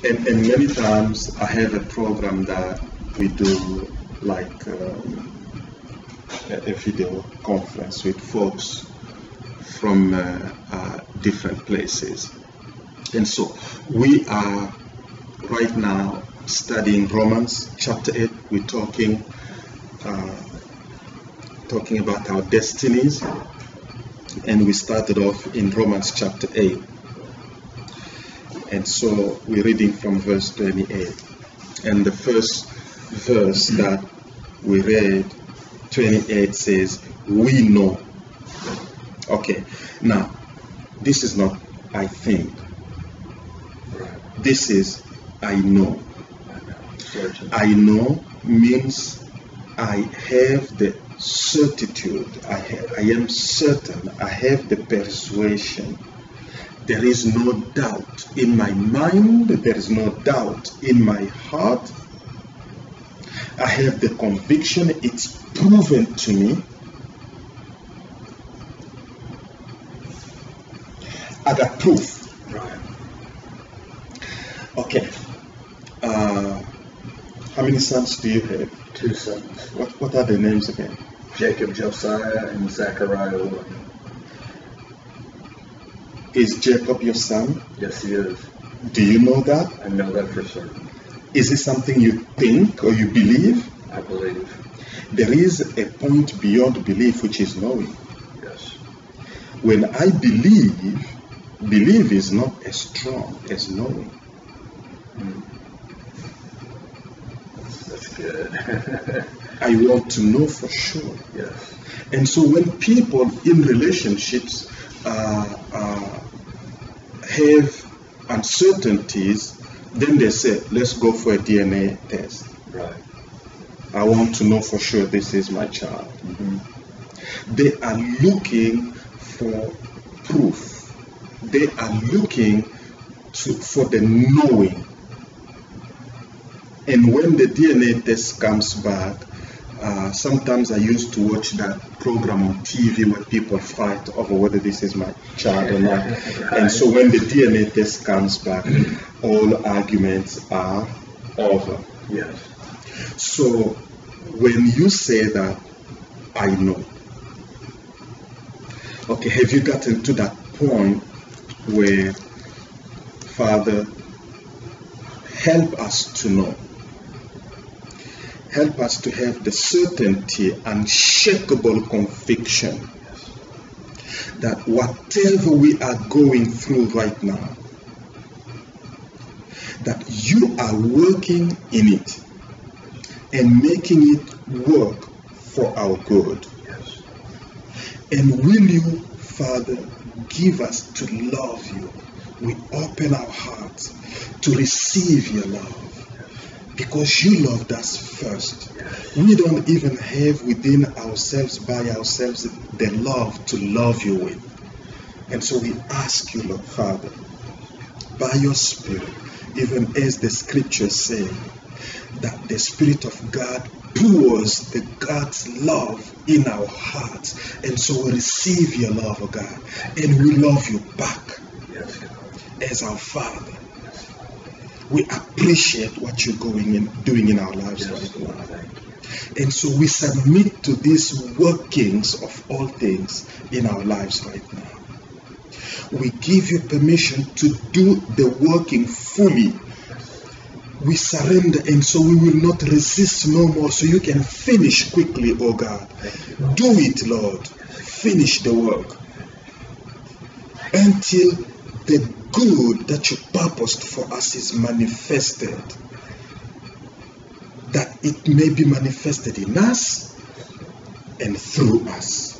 And many times I have a program that we do like a video conference with folks from different places. And so we are right now studying Romans chapter 8. We're talking about our destinies, and we started off in Romans chapter 8. And so we're reading from verse 28. And the first verse that we read, 28, says, we know. Okay, now, this is not I think. This is I know. I know means I have the certitude. I am certain. I have the persuasion. There is no doubt in my mind. There is no doubt in my heart. I have the conviction. It's proven to me. I got proof. Okay. How many sons do you have? 2 sons. What are their names again? Jacob, Josiah, and Zechariah. Is Jacob your son? Yes, he is. Do you know that? I know that for certain. Is it something you think or you believe? I believe. There is a point beyond belief, which is knowing. Yes. When I believe is not as strong as knowing. That's good. I want to know for sure. Yes. And so when people in relationships have uncertainties, then they say, let's go for a DNA test. Right. I want to know for sure this is my child. Mm-hmm. They are looking for proof. They are looking for the knowing. And when the DNA test comes back, sometimes I used to watch that program on TV where people fight over whether this is my child or not. And so when the DNA test comes back, all arguments are over. Yes. So when you say that, I know. Okay, have you gotten to that point where, Father, help us to know? Help us to have the certainty, unshakable conviction that whatever we are going through right now, that you are working in it and making it work for our good. Yes. And will you, Father, give us to love you? We open our hearts to receive your love. Because you loved us first. We don't even have within ourselves, by ourselves, the love to love you with. And so we ask you, Lord Father, by your Spirit, even as the scriptures say, that the Spirit of God pours the God's love in our hearts. And so we receive your love, oh God, and we love you back as our Father. We appreciate what you're doing in our lives right now. And so we submit to these workings of all things in our lives right now. We give you permission to do the working fully. We surrender, and so we will not resist no more, so you can finish quickly, oh God. Do it, Lord. Finish the work until the good that you purposed for us is manifested, that it may be manifested in us and through us,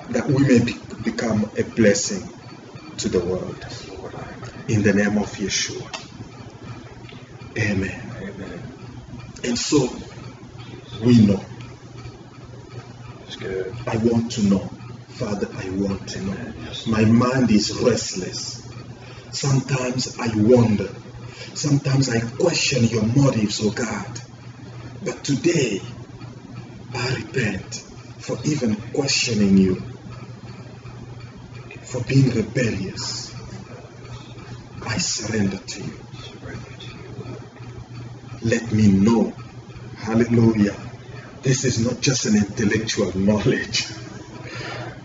that we may become a blessing to the world. In the name of Yeshua. Amen. Amen. And so we know. That's good. I want to know. Father, I want to know. My mind is restless. Sometimes I wonder. Sometimes I question your motives, oh God. But today, I repent for even questioning you, for being rebellious. I surrender to you. let me know. Hallelujah. This is not just an intellectual knowledge.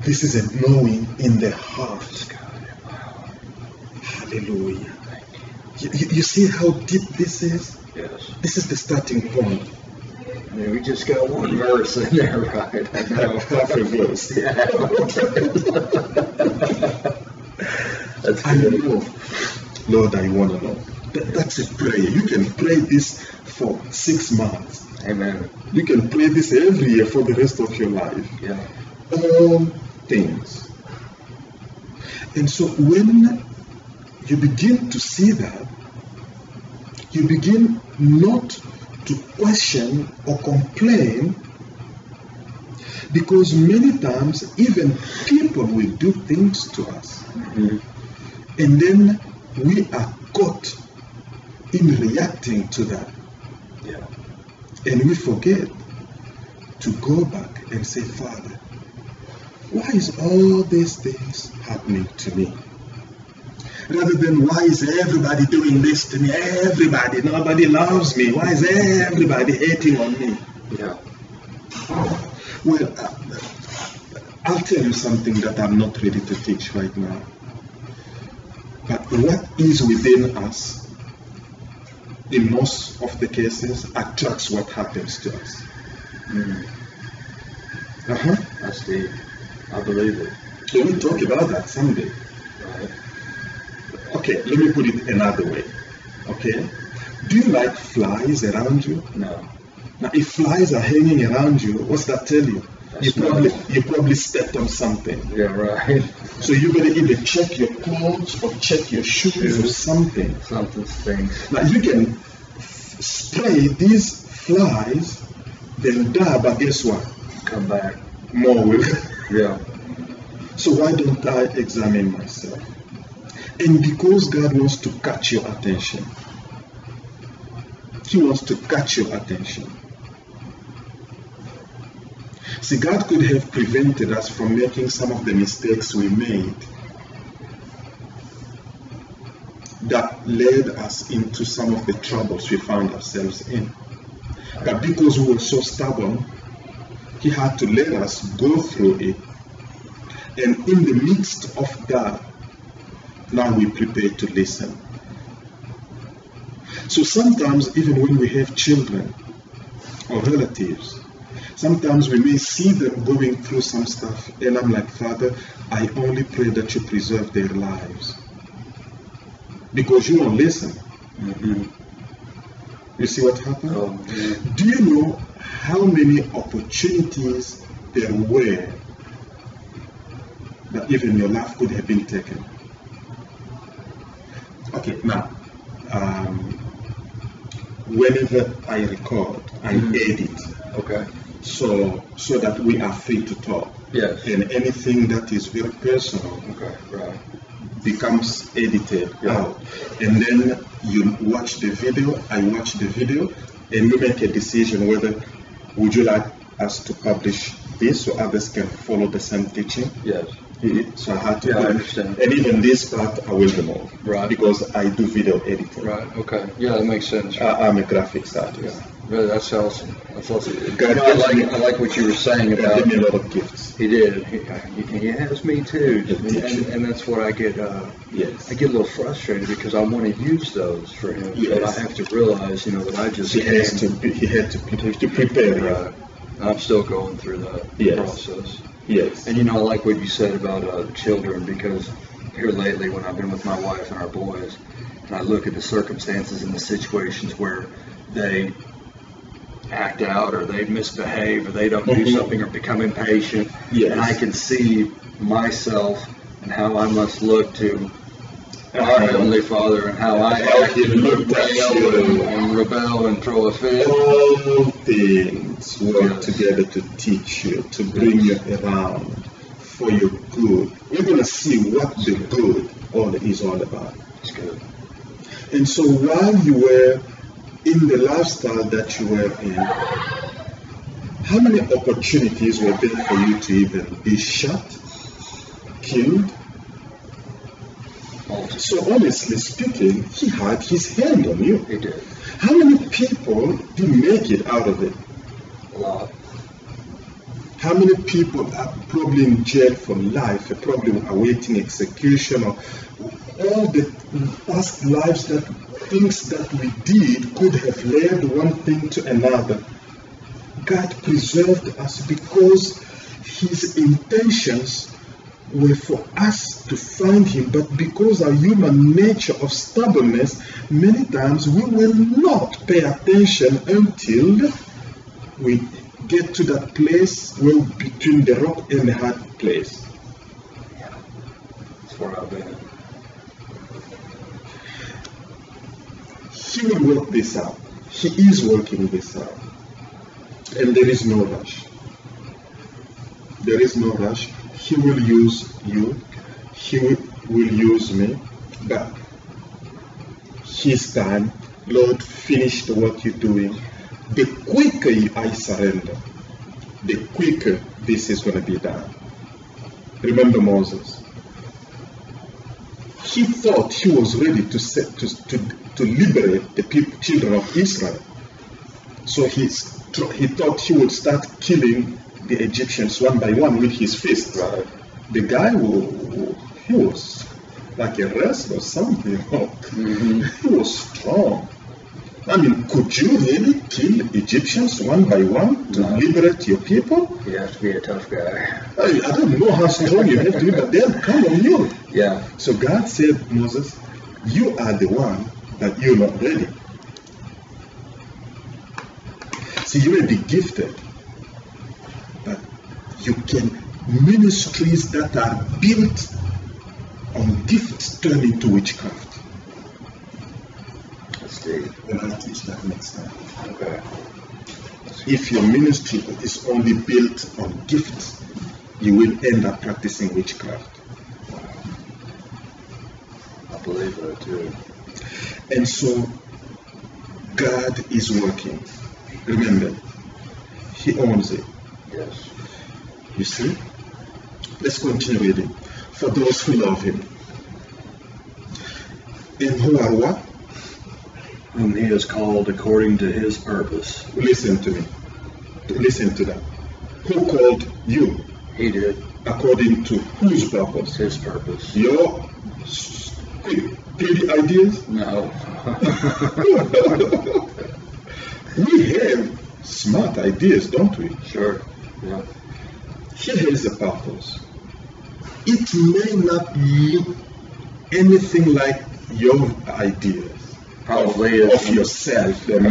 This is a knowing in the heart. Hallelujah. You see how deep this is? Yes. This is the starting point. I mean, we just got one verse in there, right? I know. Half a verse. Yeah. That's I good. know. Lord, I want to know. That's a prayer. You can pray this for 6 months. Amen. You can pray this every year for the rest of your life. Yeah. All things. And so when you begin to see that, you begin not to question or complain, because many times even people will do things to us, and then we are caught in reacting to that, Yeah. and we forget to go back and say, Father, why is all these things happening to me? Rather than, why is everybody doing this to me? Nobody loves me. Why is everybody hating on me? Yeah. Well, I'll tell you something that I'm not ready to teach right now. But what is within us, in most of the cases, attracts what happens to us. That's deep. I believe it. Can we talk about that someday? Right. Okay, let me put it another way. Okay? Do you like flies around you? No. Now, if flies are hanging around you, what's that tell you? You probably stepped on something. Yeah, right. So you better either check your clothes or check your shoes or something. Something stinks. Now you can spray these flies, they'll die, but guess what? Come back. More will. Yeah. So why don't I examine myself? And because God wants to catch your attention, He wants to catch your attention. See, God could have prevented us from making some of the mistakes we made that led us into some of the troubles we found ourselves in. But because we were so stubborn, He had to let us go through it. And in the midst of that, now we prepare to listen. So sometimes, even when we have children or relatives, sometimes we may see them going through some stuff, and I'm like, Father, I only pray that you preserve their lives. Because you won't listen. You see what happened? Oh, yeah. Do you know how many opportunities there were that even your life could have been taken? Okay, now, whenever I record, I edit. Okay. So that we are free to talk. Yes. And anything that is very personal Okay. Right. becomes edited Yeah. out. And then you watch the video, I watch the video, and we make a decision whether would you like us to publish this so others can follow the same teaching. Yes. So I had to Yeah, I put- understand. And even this part I will remove. Right. Because I do video editing. Right. Okay. Yeah, that makes sense. I'm a graphics artist. Yeah, that's awesome. That's awesome. God You know, I like what you were saying God about. gave me a lot of gifts. He did. He has me too, and that's what I get. Yes. I get a little frustrated because I want to use those for him, Yes. but I have to realize, that I just He had to prepare you. Right. I'm still going through that Yes. process. Yes. And I like what you said about the children, because here lately when I've been with my wife and our boys, and I look at the circumstances and the situations where they act out or they misbehave or they don't do something or become impatient, Yes. and I can see myself and how I must look to our Heavenly Father and how I act He and looked at you. and rebel and throw a fit. All things work Yes. together to teach you, to bring you around for your good. We're going to see what the good is all about. It's good. And so while you were in the lifestyle that you were in, how many opportunities were there for you to even be shot, killed? So honestly speaking, he had his hand on you. He did. How many people did make it out of it? A lot. How many people are probably in jail for life, are probably awaiting execution, or all the past lives, that things that we did could have led one thing to another. God preserved us because his intentions were for us to find him, but because our human nature of stubbornness, many times we will not pay attention until we get to that place where between the rock and the hard place. Yeah. That's where I've been. He will work this out. He is working this out. And there is no rush. There is no rush. He will use you. He will use me. But his time, Lord, finish the work you're doing. The quicker I surrender, the quicker this is going to be done. Remember Moses. He thought he was ready to liberate the people, children of Israel. So he thought he would start killing the Egyptians one by one with his fists. Right. The guy, he was like a wrestler or something. He was strong. I mean, could you really kill Egyptians one by one to liberate your people? You have to be a tough guy. I don't know how strong you have to be, but they'll come on you. Yeah. So God said, Moses, you are the one, but you're not ready. See, you may be gifted, but you can, ministries that are built on gifts turn into witchcraft. That's deep. And I'll teach that next time. Okay. If your ministry is only built on gifts, you will end up practicing witchcraft. I believe that too. And so, God is working. Remember, he owns it. Yes. You see? Let's continue reading. For those who love him. And who are what? Whom he has called according to his purpose. Listen to me. Listen to that. Who called you? He did. According to whose purpose? His purpose. Your quick, pretty ideas? No. We have smart ideas, don't we? Sure. Yeah. Here is the purpose. It may not look anything like your ideas. Probably of yourself and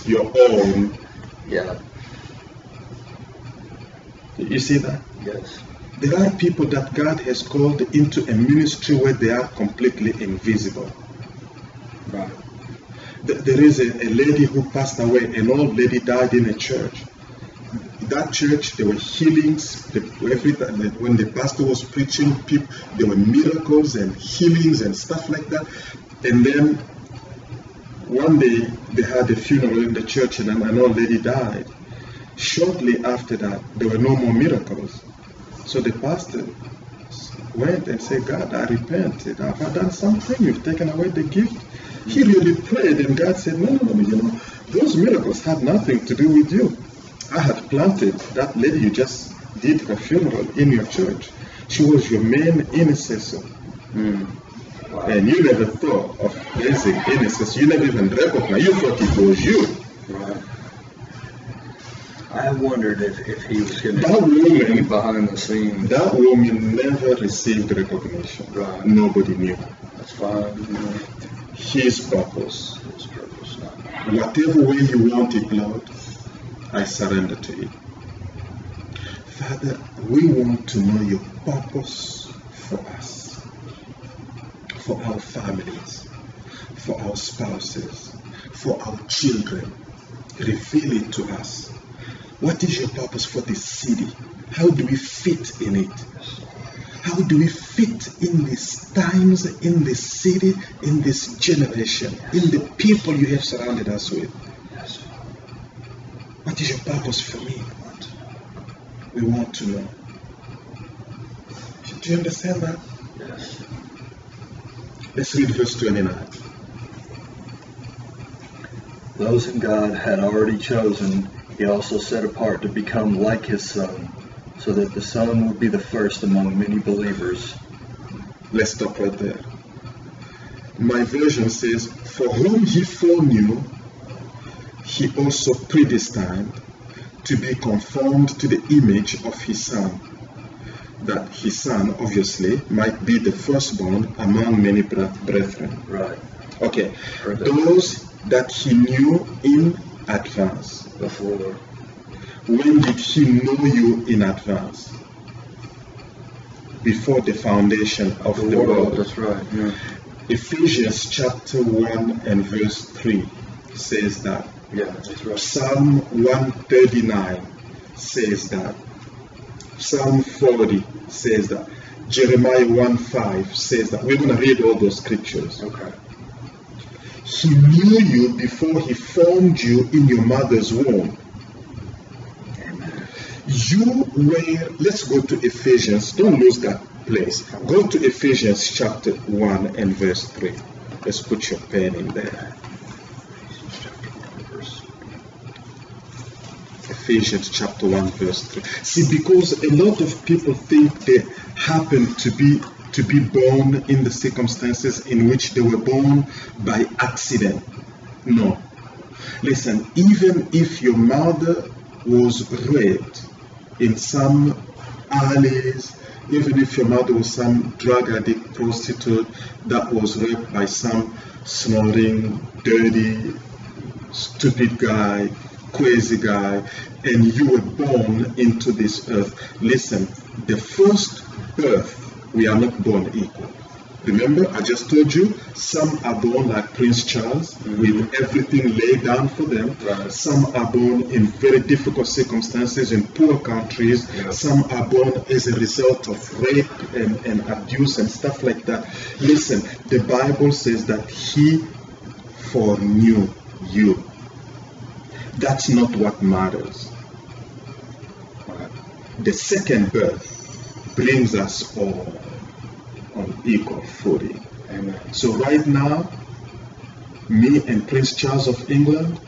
your own. Yeah. You see that? Yes. There are people that God has called into a ministry where they are completely invisible. Right. There is a lady who passed away, an old lady died in a church. That church, there were healings. Every time when the pastor was preaching, there were miracles and healings and stuff like that. And then one day they had a funeral in the church and an old lady died. Shortly after that, there were no more miracles. So the pastor went and said, God, I repent. Have I done something? You've taken away the gift? He really prayed, and God said, no, those miracles had nothing to do with you. I had planted that lady you just did her funeral in your church. She was your main intercessor. Wow. And you never thought of raising intercessor. You never even recognized. You thought it was you. Right. I wondered if he was going to be behind the scenes. That woman never received recognition. Right. Nobody knew. That's fine. His purpose. His purpose. Whatever way you want it, Lord, I surrender to it. Father, we want to know your purpose for us, for our families, for our spouses, for our children. Reveal it to us. What is your purpose for this city? How do we fit in it? How do we fit in these times, in this city, in this generation, in the people you have surrounded us with? What is your purpose for me? We want to know. Do you understand that? Yes. Let's read verse 29. Those whom God had already chosen, he also set apart to become like his Son, so that the Son would be the first among many believers. Let's stop right there. My version says, for whom he foreknew, he also predestined to be conformed to the image of his Son, that his Son, obviously, might be the firstborn among many brethren. Right. Okay, those that he knew in advance. Before. When did he know you in advance? Before the foundation of the world. That's right. Yeah. Ephesians chapter 1 and verse 3 says that. Yeah, that's right. Psalm 139 says that. Psalm 40 says that. Jeremiah 1:5 says that. We're going to read all those scriptures. Okay. He knew you before he formed you in your mother's womb. Amen. You were, let's go to Ephesians, don't lose that place. Go to Ephesians chapter 1 and verse 3. Let's put your pen in there. Ephesians chapter 1 verse 3. See, because a lot of people think they happen to be born in the circumstances in which they were born by accident. No. Listen, even if your mother was raped in some alleys, even if your mother was some drug addict, prostitute that was raped by some snoring, dirty, stupid guy, crazy guy, and you were born into this earth. Listen, the first birth, we are not born equal. Remember, I just told you, some are born like Prince Charles, with everything laid down for them. Right. Some are born in very difficult circumstances in poor countries. Yeah. Some are born as a result of rape and abuse and stuff like that. Listen, the Bible says that he foreknew you. That's not what matters. The second birth brings us all on equal footing. Amen. So right now, me and Prince Charles of England,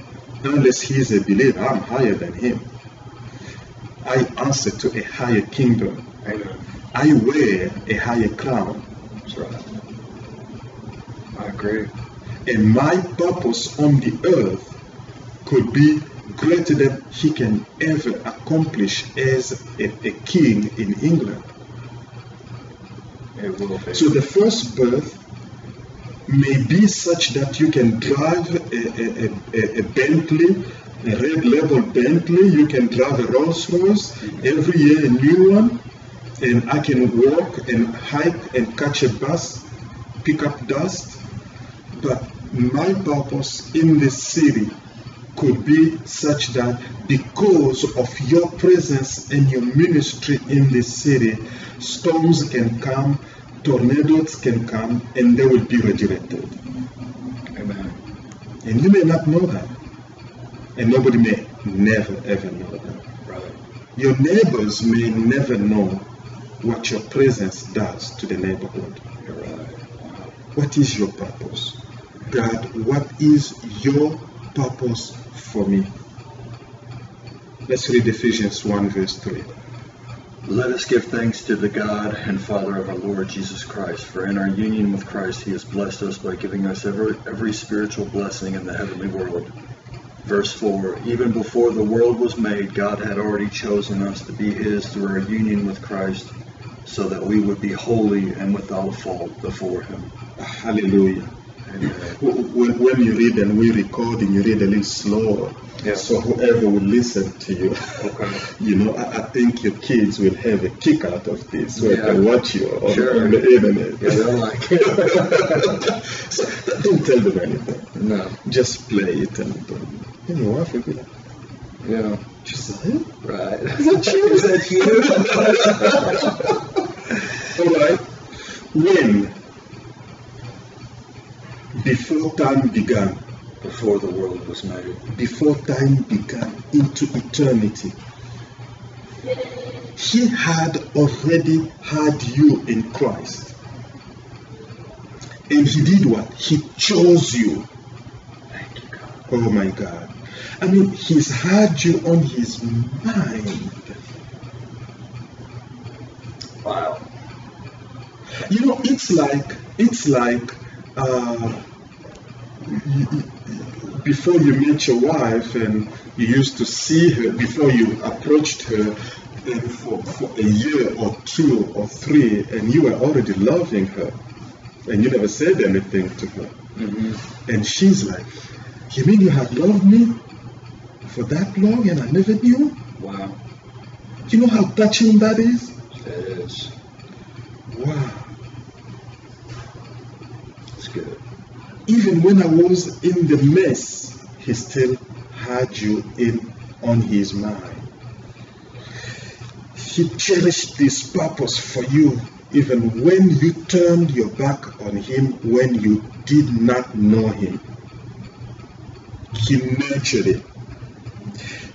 unless he is a believer, I'm higher than him. I answer to a higher kingdom. Amen. I wear a higher crown. That's right. I agree. And my purpose on the earth could be greater than he can ever accomplish as a king in England. It will be. So the first birth may be such that you can drive a Bentley, a red label Bentley, you can drive a Rolls Royce, every year a new one, and I can walk and hike and catch a bus, pick up dust. But my purpose in this city could be such that because of your presence and your ministry in this city, storms can come, tornadoes can come, and they will be redirected. Amen. And you may not know that. And nobody may never ever know that. Right. Your neighbors may never know what your presence does to the neighborhood. You're right. What is your purpose? God, what is your purpose for me? Let's read Ephesians 1 verse 3. Let us give thanks to the God and Father of our Lord Jesus Christ, for in our union with Christ he has blessed us by giving us every spiritual blessing in the heavenly world. Verse 4, even before the world was made, God had already chosen us to be his through our union with Christ, so that we would be holy and without fault before him. Hallelujah. Amen. When you read and we record and you read a little slower, Yeah. so whoever will listen to you, Okay. you know, I think your kids will have a kick out of this when Yeah. they watch you on, Sure. on the internet. Yeah, they're like, So don't tell them anything. no. Just play it and your wife will be like, Yeah. just like, Right. is that you? Is that you? All right. When? Before time began. Before the world was made. Before time began, into eternity, he had already had you in Christ. And he did what? He chose you. Thank you, God. Oh my God. I mean, he's had you on his mind. Wow. You know, it's like before you met your wife and you used to see her, before you approached her, and for a year or 2 or 3, and you were already loving her, and you never said anything to her. Mm-hmm. And she's like, you mean you had loved me for that long and I never knew? Wow. You know how touching that is? It is. Wow. It's good. Even when I was in the mess, he still had you on his mind. He cherished this purpose for you, even when you turned your back on him, when you did not know him. He nurtured it.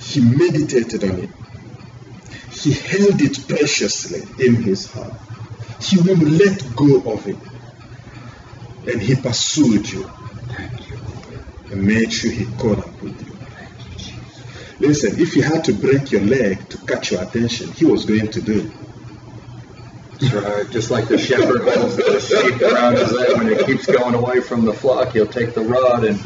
He meditated on it. He held it preciously in his heart. He wouldn't let go of it. And he pursued you. Thank you. And made sure he caught up with you. Listen, if he had to break your leg to catch your attention, he was going to do it. That's right. Just like the shepherd holds the sheep around his leg when it keeps going away from the flock, he'll take the rod and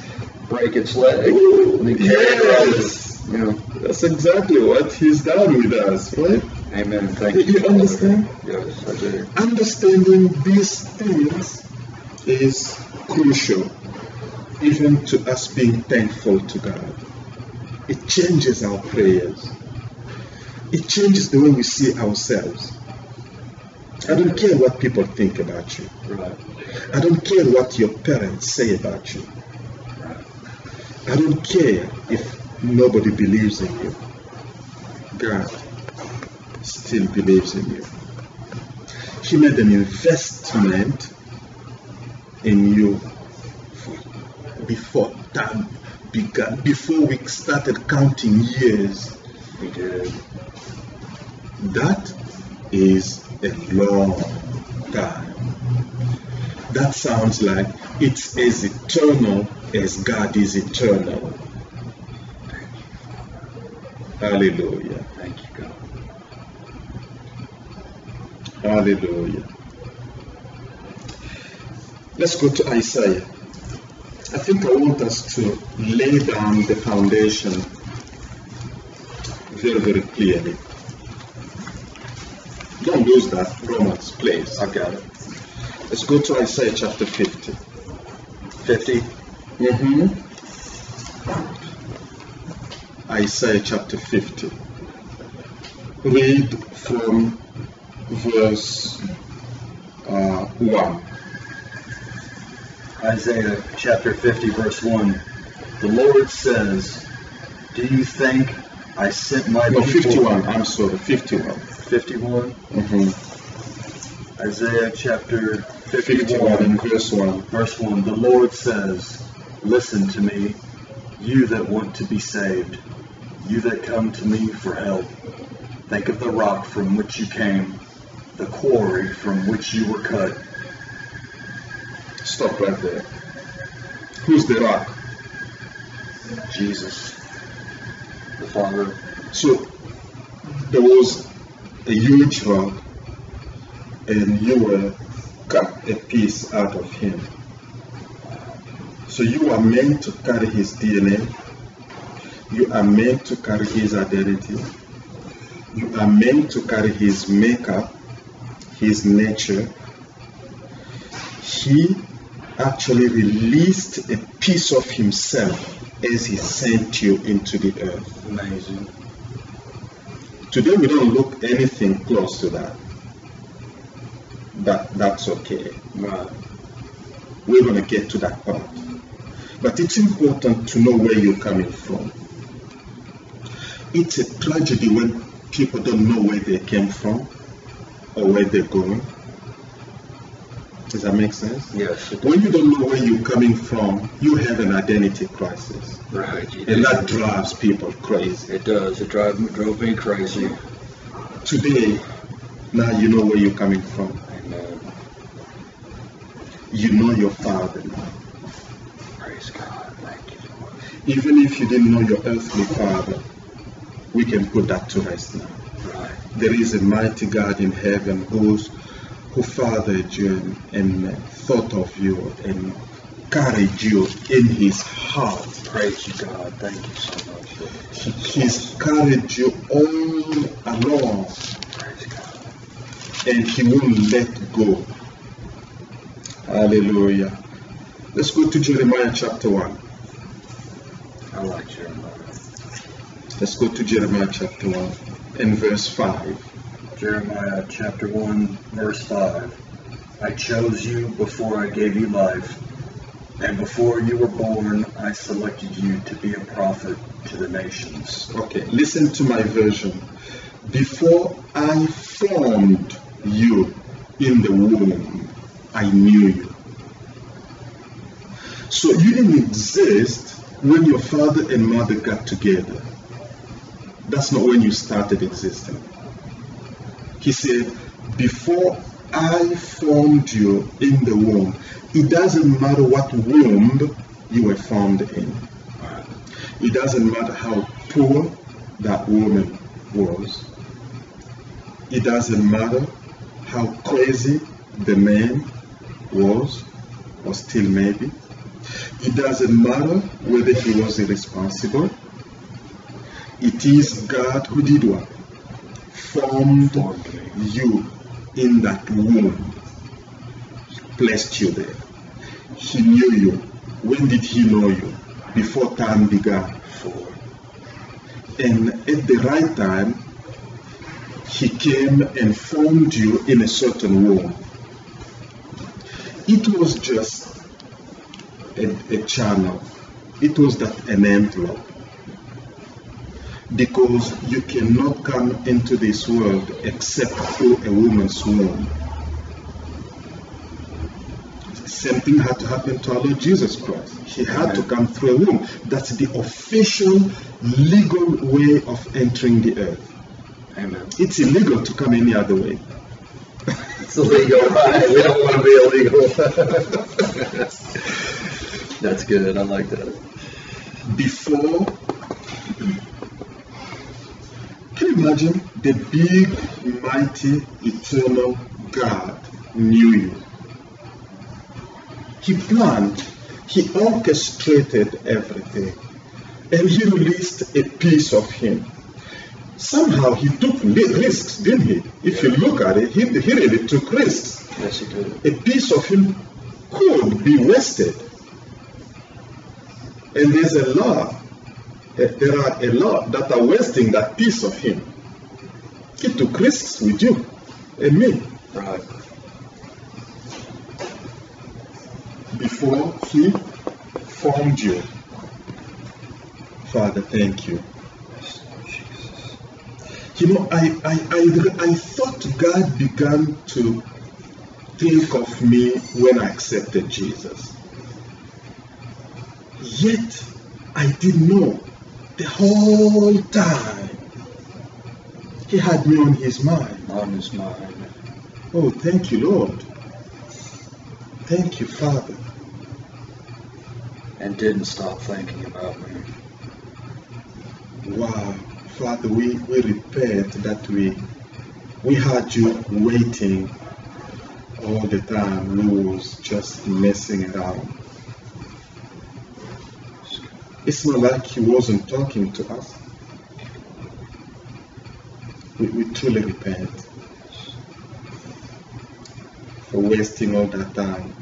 break its leg. And then carry it Yes! You know. That's exactly what he's done with us, right? Amen. Thank you. You understand? Yes, I do. Understanding these things is crucial, even to us being thankful to God. It changes our prayers. It changes the way we see ourselves. I don't care what people think about you. Right. I don't care what your parents say about you. Right. I don't care if nobody believes in you. God still believes in you. He made an investment in you before time began, before we started counting years. We did. That is a long time. That sounds like it's as eternal as God is eternal. Hallelujah. Thank you, God. Hallelujah. Let's go to Isaiah. I think I want us to lay down the foundation very, very clearly. Don't lose that, Romans, please. I've got it. Let's go to Isaiah chapter 50. 50. Isaiah chapter 50. Read from verse 1. Isaiah chapter 50, verse 1. The Lord says, do you think I sent my No, people... 51. I'm sorry, 51. 51. Isaiah chapter 51 and verse 1. Verse 1. The Lord says, listen to me, you that want to be saved, you that come to me for help. Think of the rock from which you came, the quarry from which you were cut. Stop right there. Who's the rock? Jesus, the Father. So there was a huge rock, and you were cut a piece out of him. So you are meant to carry his DNA. You are meant to carry his identity. You are meant to carry his makeup, his nature. He actually released a piece of himself as he sent you into the earth. Amazing. Today we don't look anything close to that. That's okay. Right. We're going to get to that part. But it's important to know where you're coming from. It's a tragedy when people don't know where they came from or where they're going. Does that make sense? Yes. When you don't know where you're coming from, you have an identity crisis. Right. And that drives people crazy. It does. It drove me crazy. Today, now you know where you're coming from. Amen. you know your Father now. Praise God. Thank you, Lord. Even if you didn't know your earthly Father, we can put that to rest now. Right. There is a mighty God in heaven who fathered you and thought of you and carried you in his heart. Praise you, God. Thank you so much. He's carried you all along, Praise God. and he won't let go. Hallelujah. Let's go to Jeremiah chapter 1. I like Jeremiah. Let's go to Jeremiah chapter 1 and verse 5. Jeremiah chapter 1, verse 5. I chose you before I gave you life, and before you were born, I selected you to be a prophet to the nations. Okay, listen to my version. Before I formed you in the womb, I knew you. So you didn't exist when your father and mother got together. That's not when you started existing. He said, before I formed you in the womb, it doesn't matter what womb you were formed in. It doesn't matter how poor that woman was. It doesn't matter how crazy the man was, or still maybe. It doesn't matter whether he was irresponsible. It is God who did what? Formed you in that womb, placed you there. He knew you. When did he know you? Before time began. And at the right time, he came and formed you in a certain womb. It was just a channel. It was that an envelope. Because you cannot come into this world except through a woman's womb. Same thing had to happen to our Lord Jesus Christ. He had to come through a womb. That's the official legal way of entering the earth. Amen. It's illegal to come any other way. It's illegal, right? We don't want to be illegal. That's good. I like that. Before, can you imagine the big, mighty, eternal God knew you? He planned, he orchestrated everything, and he released a piece of him. Somehow he took risks, didn't he? If you look at it, he really took risks. Yes, he did. A piece of him could be wasted. And there's a lot. There are a lot that are wasting that piece of him. He took risks with you and me. Right. Before he formed you. Father, thank you. You know, I thought God began to think of me when I accepted Jesus. Yet, I didn't know the whole time he had me on his mind. On his mind. Oh, thank you, Lord. Thank you, Father. And didn't stop thinking about me. Wow. Father, we repent that we had you waiting all the time. We was just messing around. It's not like he wasn't talking to us. We truly repent for wasting all that time.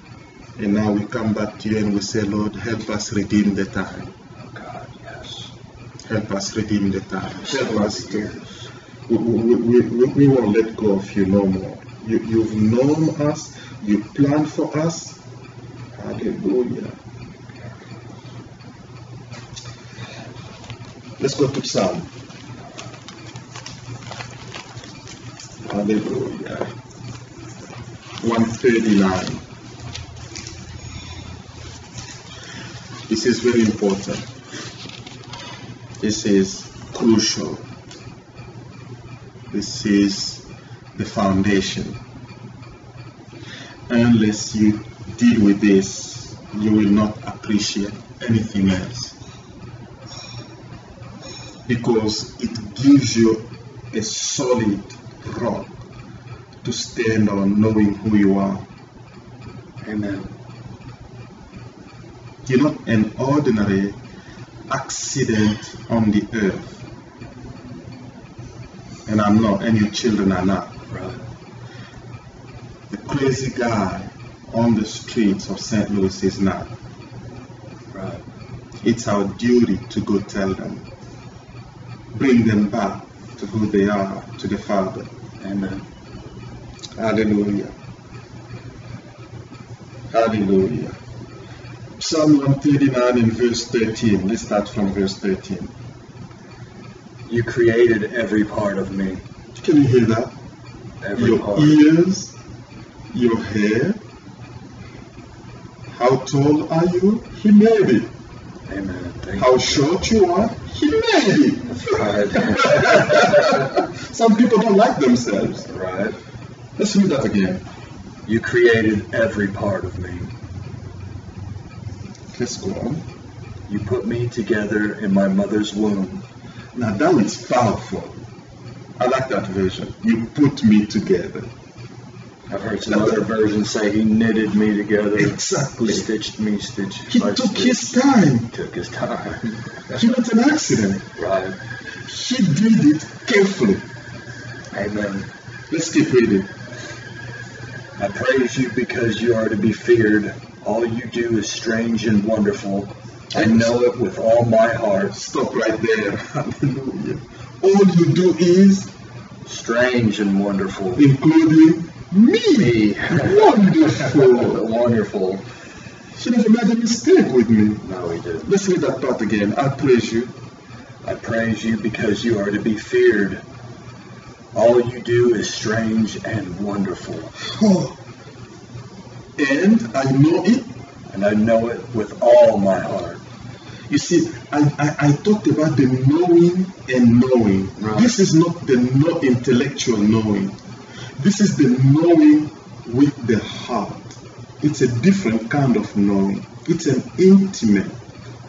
And now we come back to you and we say, Lord, help us redeem the time. God, yes. Help us redeem the time. Help us to. We won't let go of you no more. You've known us. You planned for us. Hallelujah. Let's go to Psalm. Hallelujah. 139. This is very important. This is crucial. This is the foundation. Unless you deal with this, you will not appreciate anything else. Because it gives you a solid rock to stand on, knowing who you are. Amen. You're not an ordinary accident on the earth. And I'm not, and your children are not. Right. The crazy guy on the streets of St. Louis is not. Right. It's our duty to go tell them. Bring them back to who they are, to the Father. Amen. Hallelujah. Hallelujah. Psalm 139 and verse 13. Let's start from verse 13. You created every part of me. Can you hear that? Every Your part. ears, your hair. How tall are you? He made it. Amen. Thank How you. short you are? He made it. That's right. Some people don't like themselves. Right. Let's read that again. You created every part of me. Let's go on. You put me together in my mother's womb. Now that is powerful. I like that version. You put me together. I've heard some other versions say he knitted me together. Exactly. Stitched me, stitched. He by took stitch. his time. Took his time. He not an accident. Right. He did it carefully. Amen. Let's keep reading. I praise you because you are to be feared. All you do is strange and wonderful. I know it with all my heart. Stop right there. Hallelujah. All you do is, Strange and wonderful. including me. Wonderful. Wonderful. She never made a mistake with me. No, he didn't. Let's read that part again. I praise you. I praise you because you are to be feared. All you do is strange and wonderful. Oh. And I know it. And I know it with all my heart. You see, I talked about the knowing and knowing. Right. This is not the intellectual knowing. This is the knowing with the heart. It's a different kind of knowing. It's an intimate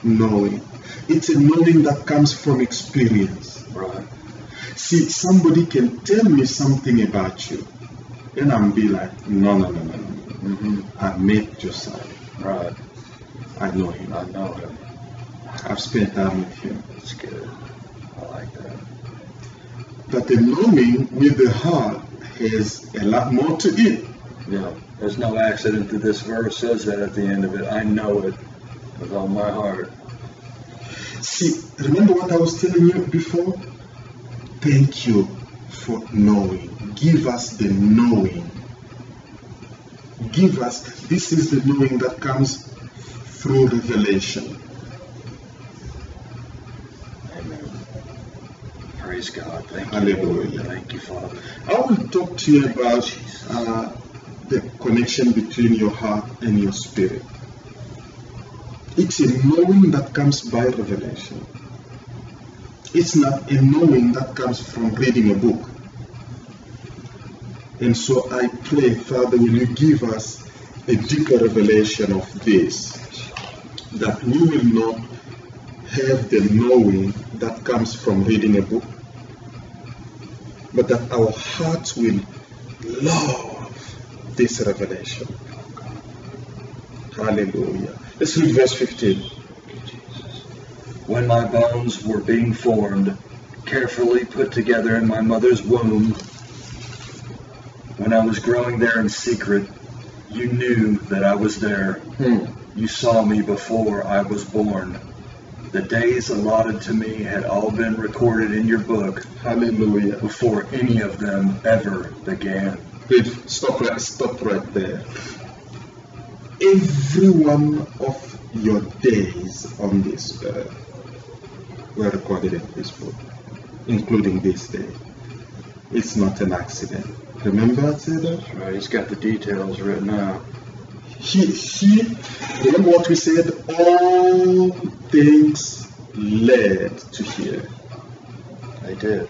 knowing. It's a knowing that comes from experience. Right. See, somebody can tell me something about you, and I'll be like, no. Mm-hmm. I met Josiah. Right. I know him. I know him. I've spent time with him. That's good. I like that. But the knowing with the heart has a lot more to it. Yeah. There's no accident that this verse says that at the end of it. I know it with all my heart. See, remember what I was telling you before? Thank you for knowing. Give us the knowing. Give us, this is the knowing that comes through revelation. Amen. Praise God. Thank you. Hallelujah. Lord. Thank you, Father. I will talk to you about the connection between your heart and your spirit. It's a knowing that comes by revelation. It's not a knowing that comes from reading a book. And so I pray, Father, will you give us a deeper revelation of this, that we will not have the knowing that comes from reading a book, but that our hearts will love this revelation. Hallelujah. Let's read verse 15. When my bones were being formed, carefully put together in my mother's womb, when I was growing there in secret, you knew that I was there. You saw me before I was born. The days allotted to me had all been recorded in your book. Hallelujah. Before any of them ever began. Wait, stop right there. Every one of your days on this earth were recorded in this book, including this day. It's not an accident. Remember I said that? That's right. He's got the details written out. Remember what we said? All things led to here. They did.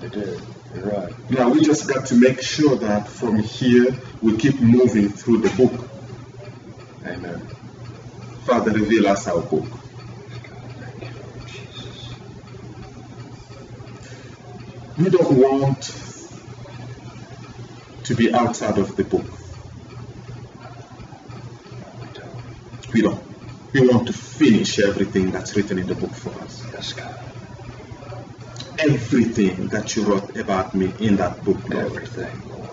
They did. You're right. Now we just got to make sure that from here we keep moving through the book. Amen. Father, reveal us our book. Thank you, Lord Jesus. We don't want to be outside of the book. We don't. We want to finish everything that's written in the book for us. Yes, God. Everything that you wrote about me in that book, Lord. Everything, Lord.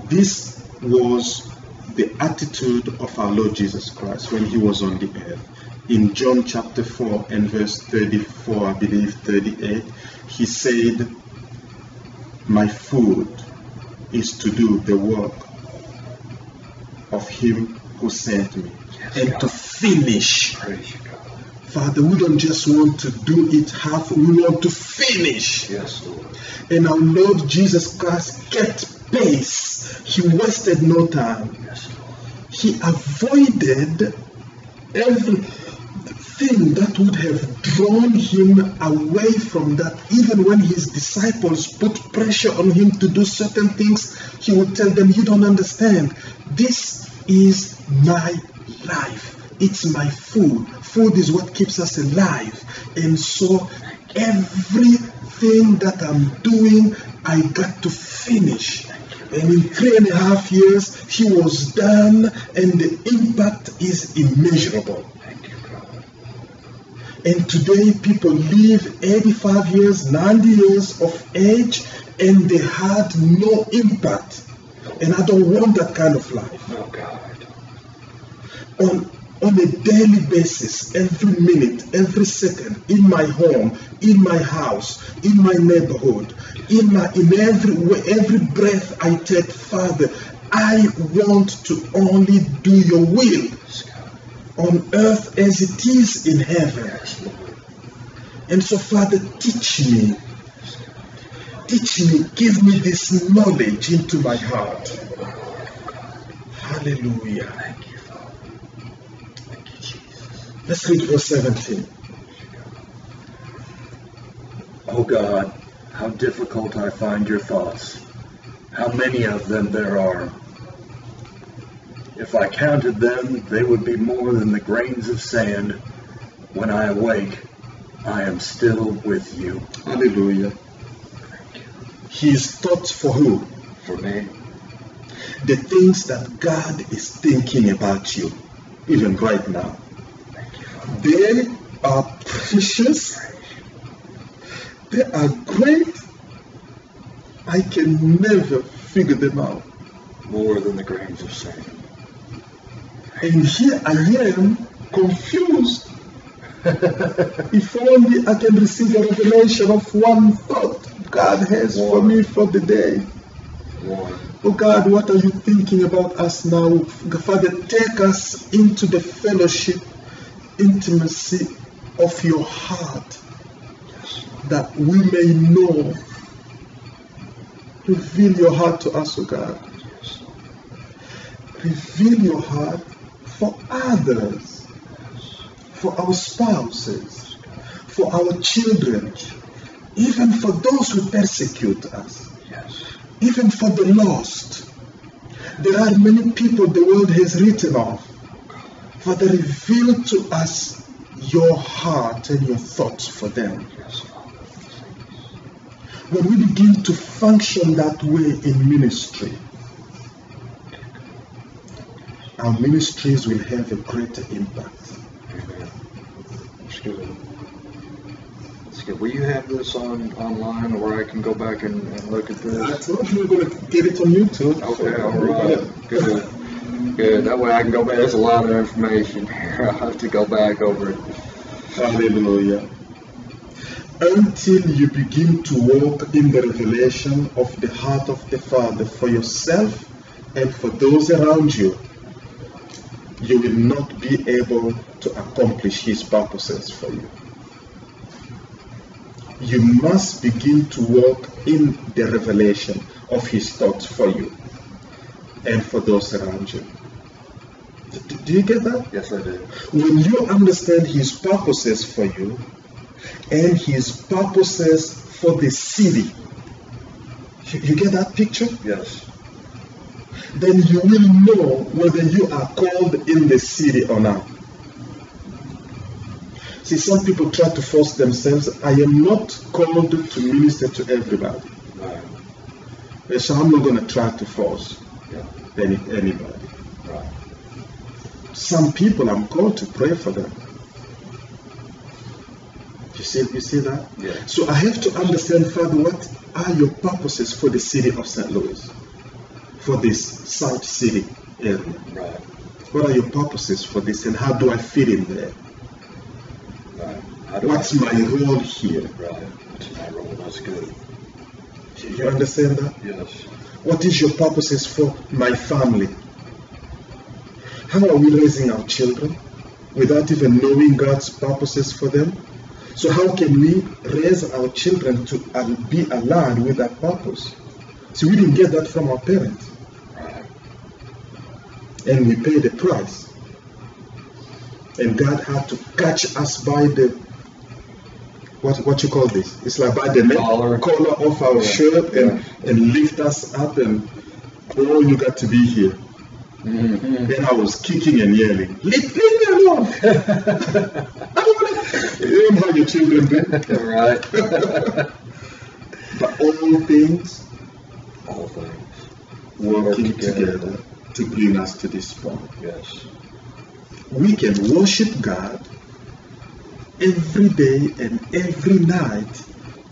This was the attitude of our Lord Jesus Christ when he was on the earth. In John chapter 4 and verse 34, I believe 38, he said, my food is to do the work of him who sent me, Yes, and God. to finish. Praise you, God. Father, we don't just want to do it half, we want to finish. Yes, Lord. And our Lord Jesus Christ kept pace. He wasted no time. Yes, Lord. He avoided everything that would have drawn him away from that. Even when his disciples put pressure on him to do certain things, he would tell them, you don't understand. This is my life. It's my food. Food is what keeps us alive. And so everything that I'm doing, I got to finish. And in 3.5 years, he was done, and the impact is immeasurable. Thank you, God. And today, people live 85 years, 90 years of age, and they had no impact. And I don't want that kind of life. Oh, God. On a daily basis, every minute, every second, in my home, in my house, in my neighborhood, in every breath I take, Father, I want to only do your will Yes, God. on earth as it is in heaven. Yes, Lord. And so, Father, teach me, give me this knowledge into my heart. Hallelujah. Thank you, Father. Thank you, Jesus. Let's read verse 17. Oh, God, how difficult I find your thoughts. How many of them there are. If I counted them, they would be more than the grains of sand. When I awake, I am still with you. Hallelujah. His thoughts for who? For me. The things that God is thinking about you, even right now. They are precious. They are great. I can never figure them out. More than the grains of sand. And here I am, confused. If only I can receive a revelation of one thought God has for me for the day. One. Oh God, what are you thinking about us now? Father, take us into the fellowship, intimacy of your heart, that we may know. Reveal your heart to us, oh God. Reveal your heart for others, for our spouses, for our children, even for those who persecute us, even for the lost. There are many people the world has written off. Father, reveal to us your heart and your thoughts for them. When we begin to function that way in ministry, our ministries will have a greater impact. Amen. That's good. That's good. Will you have this online where I can go back and look at this? I told you we're going to get it on YouTube. Okay, all right. Good. Good. That way I can go back. There's a lot of information here. I'll have to go back over it. Hallelujah. Until you begin to walk in the revelation of the heart of the Father for yourself and for those around you, you will not be able to accomplish His purposes for you. You must begin to walk in the revelation of His thoughts for you and for those around you. Do you get that? Yes, I do. When you understand His purposes for you and His purposes for the city, You get that picture? Yes. Then you will know whether you are called in the city or not. See, some people try to force themselves. I am not called to minister to everybody. Right. So I'm not going to try to force Yeah. anybody. Right. Some people I'm called to pray for them. You see that? Yeah. So I have to understand, Father, what are your purposes for the city of St. Louis? For this South City area? Right. What are your purposes for this, and how do I fit in there? Right. What's my role here? Right. What's my role? That's good. You understand that? Yes. What is your purposes for my family? How are we raising our children without even knowing God's purposes for them? So how can we raise our children to be aligned with that purpose? See, we didn't get that from our parents. Right. And we paid the price. And God had to catch us by the, what you call this? It's like by the collar of our shirt and lift us up and, oh, you got to be here. Mm-hmm. Then I was kicking and yelling, leave me alone. I don't want to. You know how your children do. Right. But all things working together to bring us to this point. Yes. We can worship God every day and every night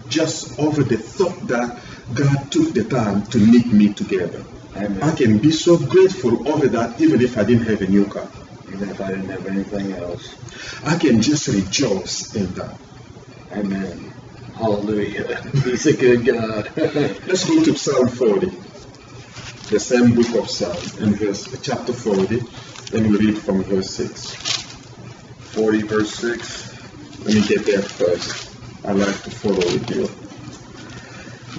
just over the thought that God took the time to knit me together. Amen. I can be so grateful over that even if I didn't have a new car. Even if I didn't have anything else. I can just rejoice in that. Amen. Hallelujah. He's a good God. Let's go to Psalm 40. The same book of Psalms, in chapter 40, and we read from verse 6. 40 verse 6. Let me get there first. I like to follow with you.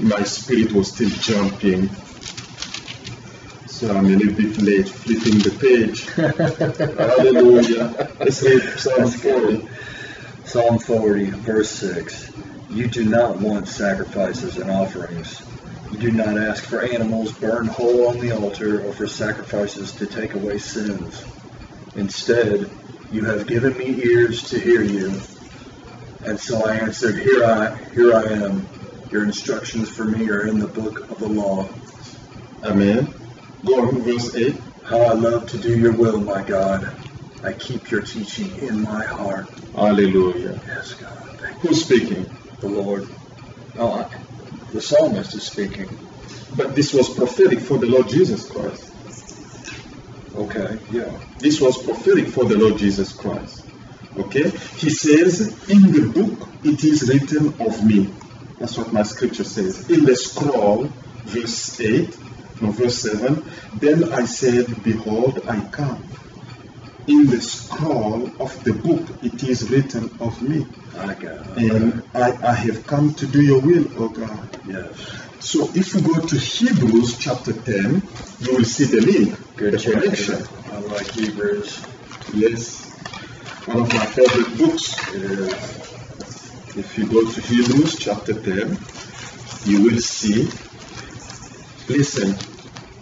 My spirit was still jumping, so I'm a little bit late flipping the page. Hallelujah. Let's read Psalm 40. Psalm 40 verse 6. You do not want sacrifices and offerings. You do not ask for animals burned whole on the altar or for sacrifices to take away sins. Instead, you have given me ears to hear you. And so I answered, Here I am. Your instructions for me are in the book of the law. Amen. Go on, verse 8. How I love to do your will, my God. I keep your teaching in my heart. Hallelujah. Yes, God. Thank you. Who's speaking? The Lord. Oh, the psalmist is speaking. But this was prophetic for the Lord Jesus Christ. Okay, yeah. This was prophetic for the Lord Jesus Christ. Okay? He says, in the book it is written of me. That's what my scripture says. In the scroll, verse 7, then I said, behold, I come. In the scroll of the book it is written of me. And I have come to do your will, O God. Yes. So if you go to Hebrews chapter 10, you will see the link, Good the connection. I like Hebrews. Yes. One of my favorite books. It is. If you go to Hebrews chapter 10, you will see, listen,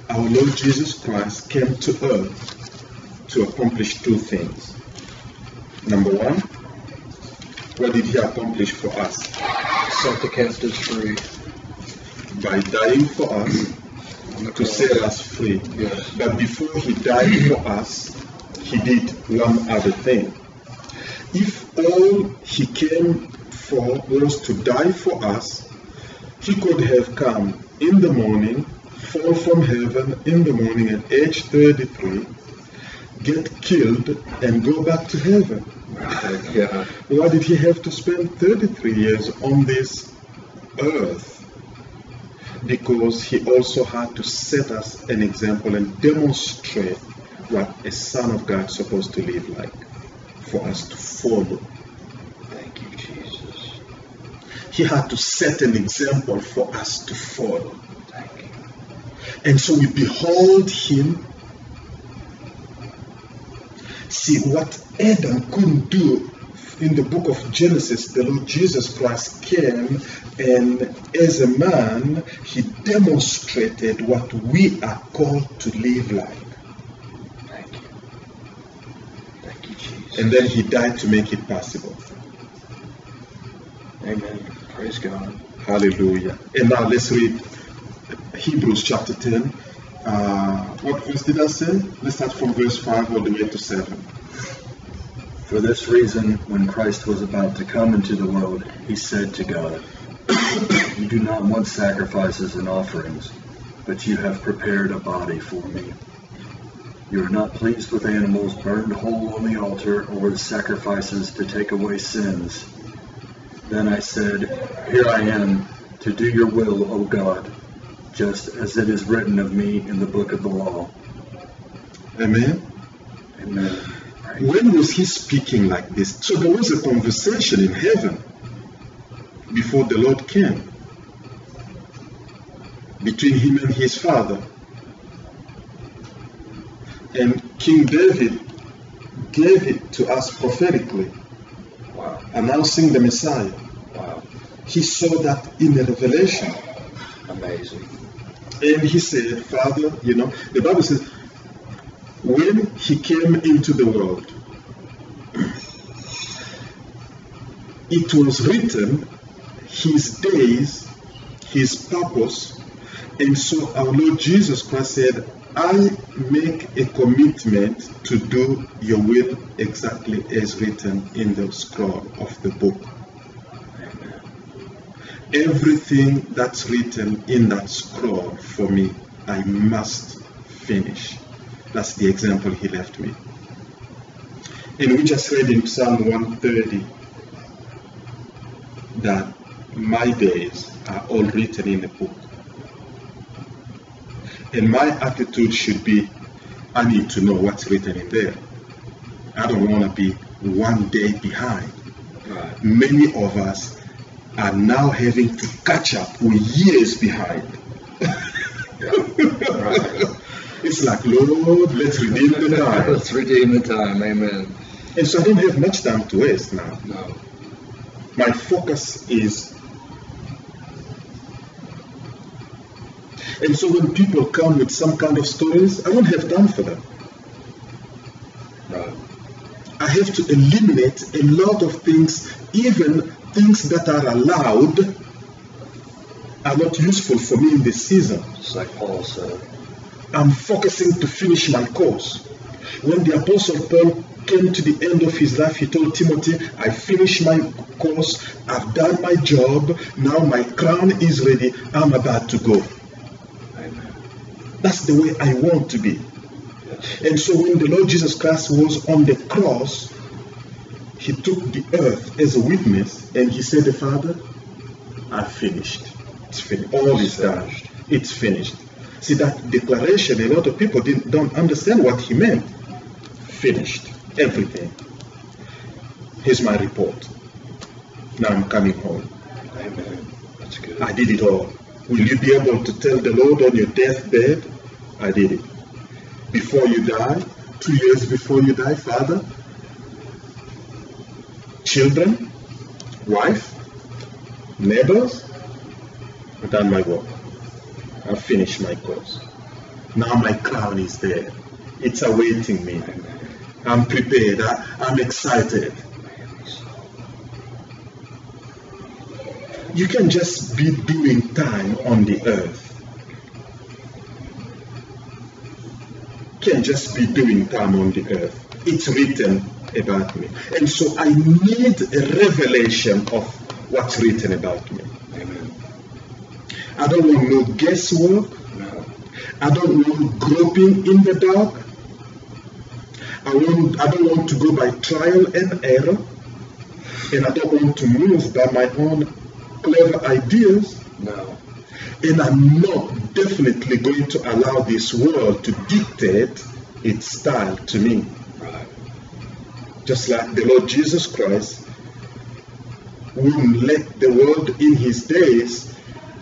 our Lord Jesus Christ came to earth to accomplish two things. Number one, what did he accomplish for us? Set the captives free. By dying for us, to set us free. Yes. But before he died for us, he did one other thing. If all he came for was to die for us, he could have come in the morning, fall from heaven in the morning at age 33, get killed, and go back to heaven. Yeah. Why did he have to spend 33 years on this earth? Because he also had to set us an example and demonstrate what a son of God is supposed to live like, for us to follow. Thank you, Jesus. He had to set an example for us to follow. Thank you. And so we behold him. See, what Adam couldn't do in the book of Genesis, the Lord Jesus Christ came, and as a man, he demonstrated what we are called to live like. Thank you. Thank you, Jesus. And then he died to make it possible. Amen. Praise God. Hallelujah. And now let's read Hebrews chapter 10. What verse did I say? Let's start from verse 5 all the way to 7. For this reason, when Christ was about to come into the world, he said to God, You do not want sacrifices and offerings, but you have prepared a body for me. You are not pleased with animals burned whole on the altar, or with sacrifices to take away sins. Then I said, Here I am, to do your will, O God, just as it is written of me in the book of the law. Amen. Amen. When was he speaking like this? So there was a conversation in heaven before the Lord came, between him and his Father. And King David gave it to us prophetically, Wow. announcing the Messiah. Wow. He saw that in the revelation. Amazing. And he said, Father, the Bible says, when he came into the world, it was written his days, his purpose, and so our Lord Jesus Christ said, I make a commitment to do your will exactly as written in the scroll of the book. Amen. Everything that's written in that scroll for me, I must finish. That's the example he left me. And we just read in Psalm 130 that my days are all written in the book. And my attitude should be, I need to know what's written in there. I don't want to be one day behind. Right. Many of us are now having to catch up with years behind. Right. It's like, Lord, let's redeem the time. Let's redeem the time. Amen. And so I don't have much time to waste now. No. My focus is. And so when people come with some kind of stories, I don't have time for them. Right. I have to eliminate a lot of things, even things that are allowed are not useful for me in this season. Just like Paul said. I'm focusing to finish my course. When the Apostle Paul came to the end of his life, he told Timothy, I finished my course, I've done my job, now my crown is ready, I'm about to go. Amen. That's the way I want to be. Yes. And so when the Lord Jesus Christ was on the cross, he took the earth as a witness and he said, Father, I've finished. It's finished. All is done. It's finished. See, that declaration, a lot of people don't understand what he meant. Finished. Everything. Here's my report. Now I'm coming home. Amen. That's good. I did it all. Will you be able to tell the Lord on your deathbed, I did it? Before you die, 2 years before you die, Father, children, wife, neighbors, I've done my work. I've finished my course. Now my crown is there. It's awaiting me. I'm prepared. I'm excited. You can just be doing time on the earth. You can just be doing time on the earth. It's written about me. And so I need a revelation of what's written about me. Amen. I don't want no guesswork. No. I don't want groping in the dark. I don't want to go by trial and error. And I don't want to move by my own clever ideas. No. And I'm not definitely going to allow this world to dictate its style to me. Right. Just like the Lord Jesus Christ wouldn't let the world in his days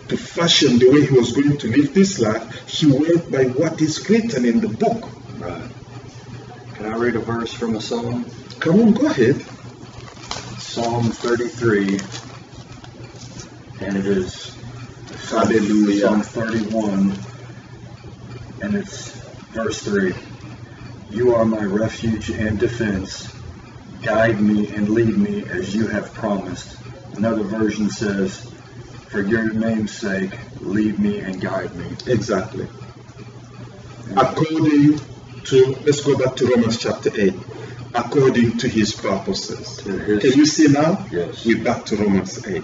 to fashion the way he was going to live this life. He went by what is written in the book. Right. Can I read a verse from a song? Come on, go ahead. Psalm 33, and it is Hallelujah. Psalm 31, and it's verse 3. You are my refuge and defense. Guide me and lead me as you have promised. Another version says, for your name's sake, lead me and guide me. Exactly. According to, let's go back to Romans chapter 8. According to his purposes. Can you see now? Yes. We're back to Romans 8.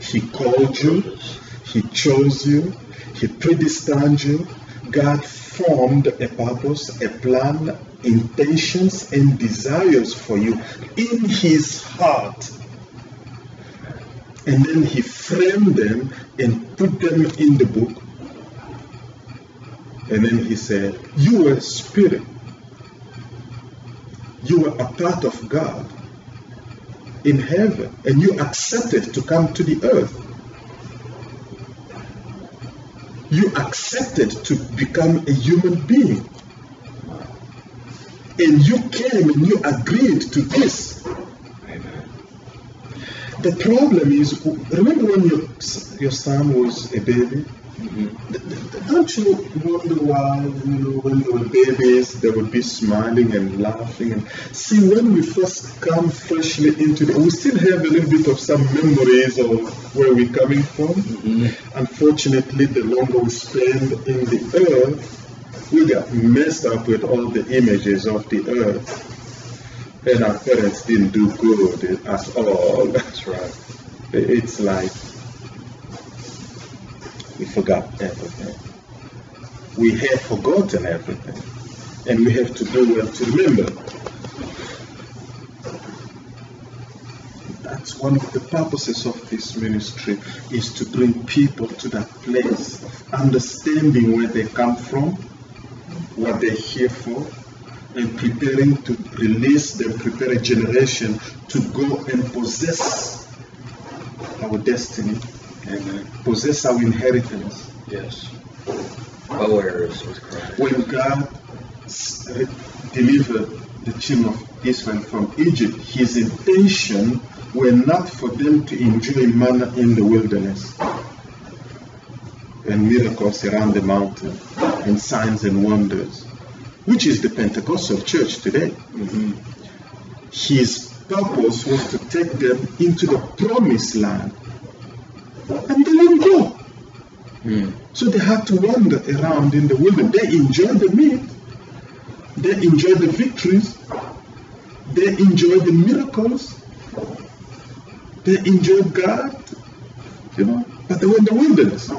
He called you. He chose you. He predestined you. God formed a purpose, a plan, intentions, and desires for you in his heart. And then he framed them and put them in the book. And then he said, you are a spirit. You are a part of God in heaven, and you accepted to come to the earth. You accepted to become a human being. And you came and you agreed to this. Amen. The problem is, remember when your son was a baby? Don't you wonder why, when they were babies, they would be smiling and laughing? And see, when we first come freshly into we still have a little bit of some memories of where we're coming from. Unfortunately, the longer we spend in the earth, we got messed up with all the images of the earth. And our parents didn't do good at all. That's right. It's like we forgot everything. We have forgotten everything. And we have to do well to remember. That's one of the purposes of this ministry, is to bring people to that place of understanding where they come from, what they're here for, and preparing to release them, prepare a generation to go and possess our destiny and possess our inheritance. Yes. Co-heirs with Christ. When God delivered the children of Israel from Egypt, his intention were not for them to enjoy manna in the wilderness and miracles around the mountain and signs and wonders, which is the Pentecostal church today. His purpose was to take them into the promised land, and they didn't go. So they had to wander around in the wilderness. They enjoyed the meat, they enjoyed the victories, they enjoyed the miracles, they enjoyed God, but they were in the wilderness.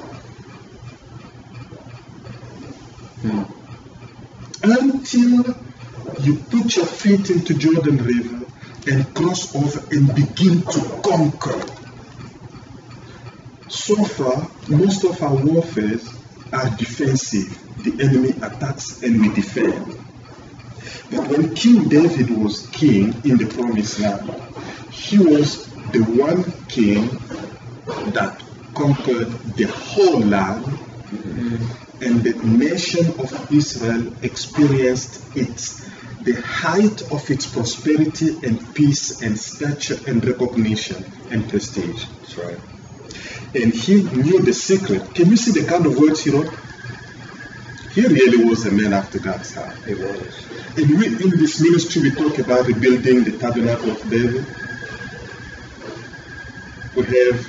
Until you put your feet into Jordan River and cross over and begin to conquer. So far, most of our warfare are defensive. The enemy attacks and we defend. But when King David was king in the promised land, he was the one king that conquered the whole land, and the nation of Israel experienced the height of its prosperity and peace and stature and recognition and prestige. That's right. And he knew the secret. Can you see the kind of words he wrote? He really was a man after God's heart. He was. And in this ministry, we talk about rebuilding the tabernacle of David. We have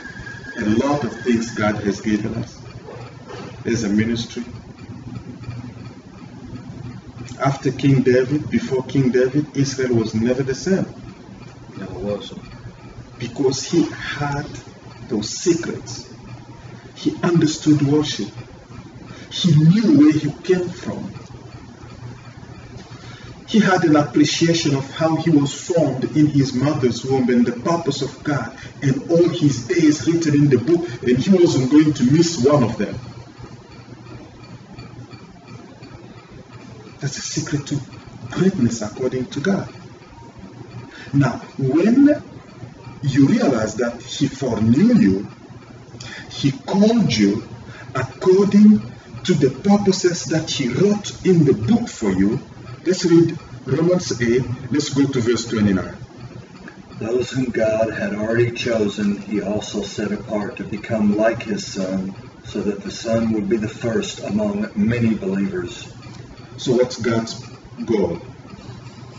a lot of things God has given us as a ministry. After King David, before King David, Israel was never the same. No, it wasn't. Because he had those secrets. He understood worship. He knew where he came from. He had an appreciation of how he was formed in his mother's womb and the purpose of God and all his days written in the book, and he wasn't going to miss one of them. That's a secret to greatness according to God. Now, when you realize that he foreknew you, he called you according to the purposes that he wrote in the book for you. Let's read Romans 8. Let's go to verse 29. Those whom God had already chosen, he also set apart to become like his Son, so that the Son would be the first among many believers. So what's God's goal?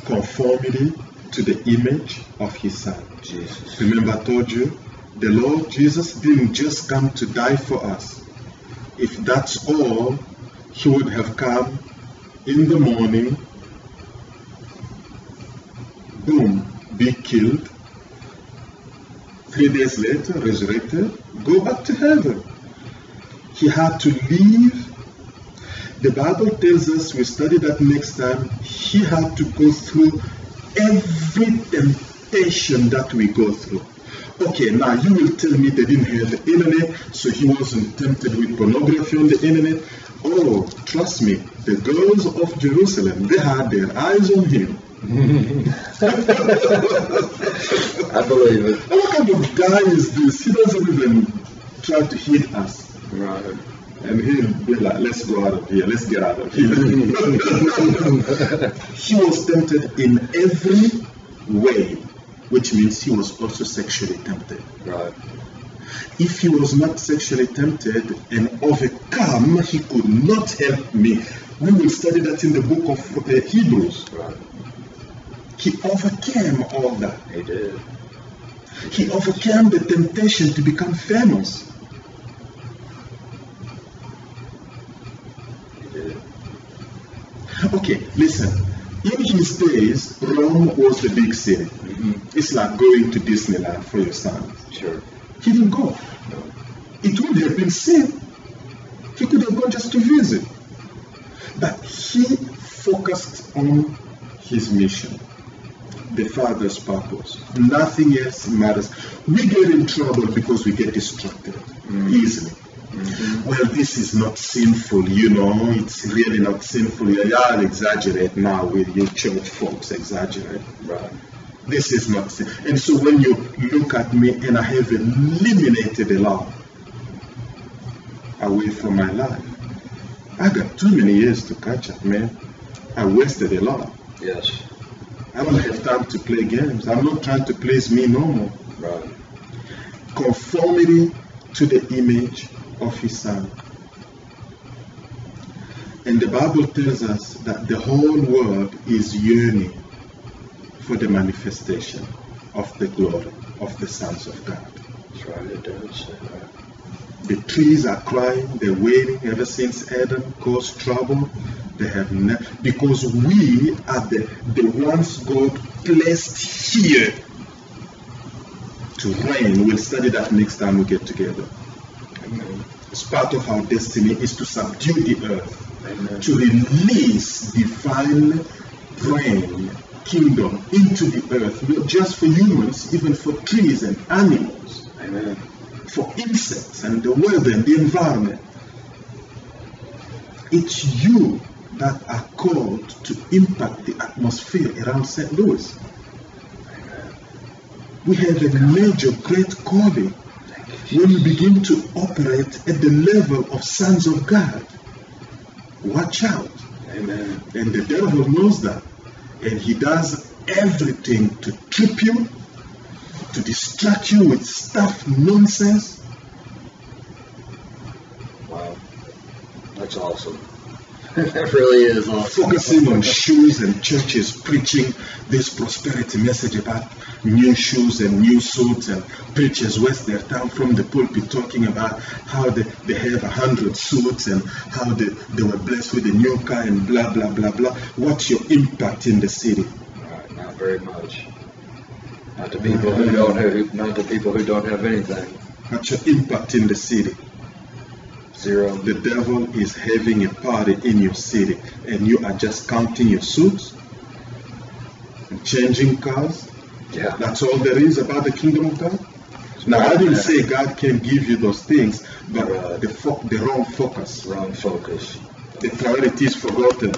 Conformity to the image of his Son. Jesus. Remember I told you, the Lord Jesus didn't just come to die for us. If that's all, he would have come in the morning, boom, be killed, 3 days later, resurrected, go back to heaven. He had to leave. The Bible tells us, we study that next time, he had to go through every temptation that we go through. Okay, now you will tell me they didn't have the internet, so he wasn't tempted with pornography on the internet. Oh, trust me, the girls of Jerusalem, they had their eyes on him. I believe it. What kind of guy is this? He doesn't even try to hit us. Right. And he'll be like, let's go out of here, let's get out of here. He was tempted in every way, which means he was also sexually tempted. Right. If he was not sexually tempted and overcome, he could not help me. We will study that in the book of Hebrews. Right. He overcame all that. He did. He overcame the temptation to become famous. He did. Okay, listen. In his days, Rome was the big city. Mm-hmm. It's like going to Disneyland for your son. Sure. He didn't go. No. It would have been sin. He could have gone just to visit. But he focused on his mission, the Father's purpose. Nothing else matters. We get in trouble because we get distracted easily. Mm-hmm. Well, this is not sinful, you know, it's really not sinful. I'll exaggerate now with you church folks, exaggerate. Right. This is not sin. And so when you look at me and I have eliminated a lot away from my life, I got too many years to catch up, man. I wasted a lot. Yes. I don't have time to play games. I'm not trying to please me no more. Right. Conformity to the image of his Son. And the Bible tells us that the whole world is yearning for the manifestation of the glory of the sons of God. That's right, it does say that. The trees are crying, they're waiting ever since Adam caused trouble. They have because we are the ones God placed here to reign. We'll study that next time we get together. Amen. It's part of our destiny is to subdue the earth. Amen. To release divine reign, kingdom into the earth, not just for humans, even for trees and animals. Amen. For insects and the weather and the environment. It's you that are called to impact the atmosphere around St. Louis. Amen. We have a major, great calling when we begin to operate at the level of sons of God. Watch out. Amen. And the devil knows that. And he does everything to trip you, to distract you with stuff, nonsense. Wow. That's awesome. That really is awesome. Focusing on shoes and churches preaching this prosperity message about new shoes and new suits, and preachers waste their time from the pulpit talking about how they have 100 suits and how they were blessed with a new car and blah, blah, blah, blah. What's your impact in the city? Right, not very much. Not to people who don't have anything. What's your impact in the city? Zero. The devil is having a party in your city and you are just counting your suits and changing cars. Yeah. That's all there is about the kingdom of God. Now, I didn't say God can give you those things, but the wrong focus. Wrong focus. The priority is forgotten.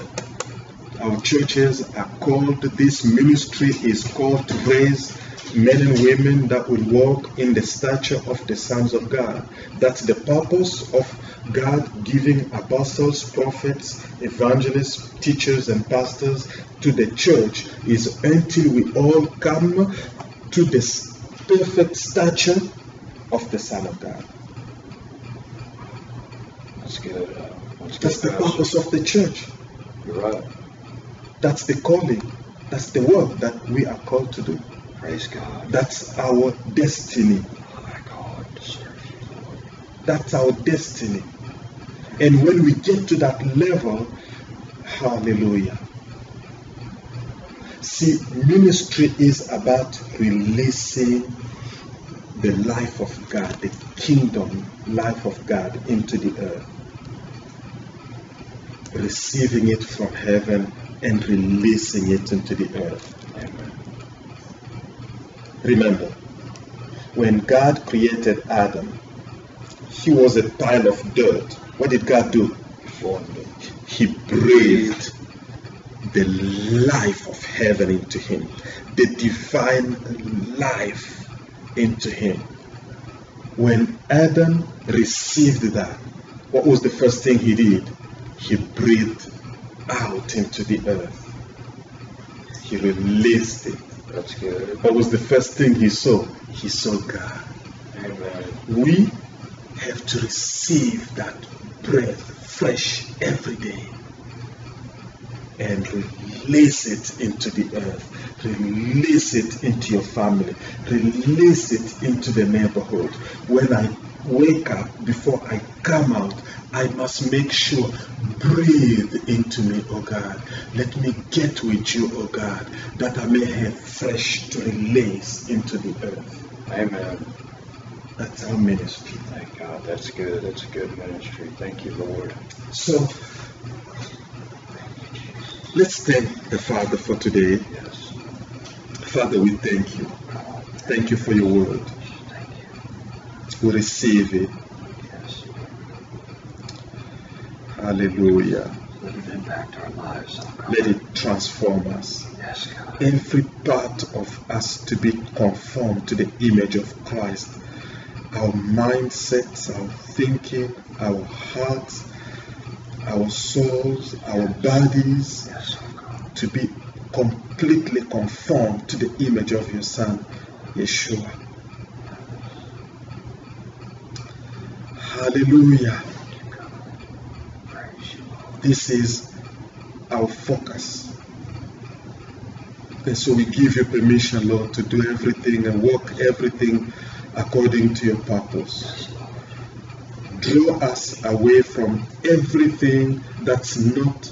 Our churches are called, this ministry is called to raise men and women that will walk in the stature of the sons of God. That's the purpose of God giving apostles, prophets, evangelists, teachers, and pastors to the church, is until we all come to the perfect stature of the Son of God. That's good. That's the purpose of the church. You're right. That's the calling. That's the work that we are called to do. Praise God. That's our destiny. My God, to serve you, Lord. That's our destiny. And when we get to that level, hallelujah. See, ministry is about releasing the life of God, the kingdom life of God into the earth. Receiving it from heaven and releasing it into the earth. Amen. Remember, when God created Adam, he was a pile of dirt. What did God do? He breathed the life of heaven into him, the divine life into him. When Adam received that, what was the first thing he did? He breathed out into the earth. He released it. That's good. What was the first thing he saw? He saw God. Amen. We have to receive that breath fresh every day and release it into the earth. Release it into your family. Release it into the neighborhood. When I wake up, before I come out, I must make sure, breathe into me, oh God. Let me get with you, oh God, that I may have fresh to release into the earth. Amen. That's our ministry. Thank God. That's good. That's a good ministry. Thank you, Lord. So, let's thank the Father for today. Yes. Father, we thank you. Thank you for your word. Thank you. We receive it. Yes. Hallelujah. Let it impact our lives, oh God. Let it transform us. Yes, God. Every part of us to be conformed to the image of Christ. Our mindsets, our thinking, our hearts, our souls, our bodies, Yes, oh God. to be completely conformed to the image of your Son, Yeshua. Hallelujah. Praise you, Lord. This is our focus. And so we give you permission, Lord, to do everything and work everything according to your purpose. Yes, Lord. Draw us away from everything that's not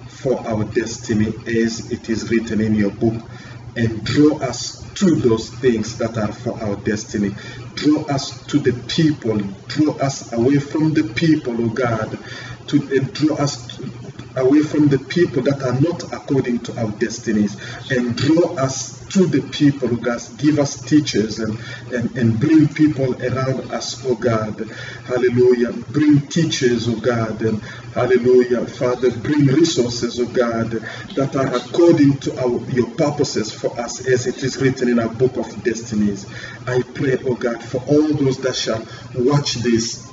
for our destiny, as it is written in your book, and draw us to those things that are for our destiny. Draw us to the people. Draw us away from the people, oh God. Draw us away from the people that are not according to our destinies, and draw us to the people, oh God. Give us teachers and bring people around us, oh God. Hallelujah. Bring teachers, oh God. And hallelujah. Father, bring resources, oh God, that are according to your purposes for us, as it is written in our book of destinies. I pray, oh God, for all those that shall watch this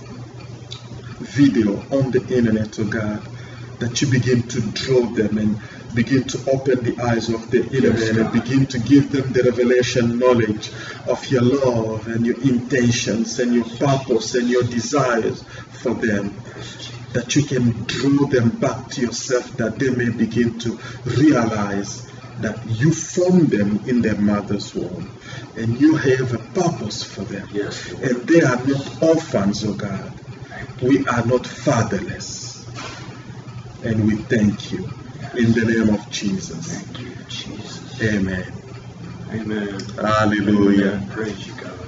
video on the internet, oh God, that you begin to draw them and begin to open the eyes of the inner man and begin to give them the revelation knowledge of your love and your intentions and your purpose and your desires for them, that you can draw them back to yourself, that they may begin to realize that you formed them in their mother's womb and you have a purpose for them. Yes, Lord. And they are not orphans, oh God. We are not fatherless. And we thank you in the name of Jesus. Thank you, Jesus. Amen. Amen. Hallelujah. Praise you, God.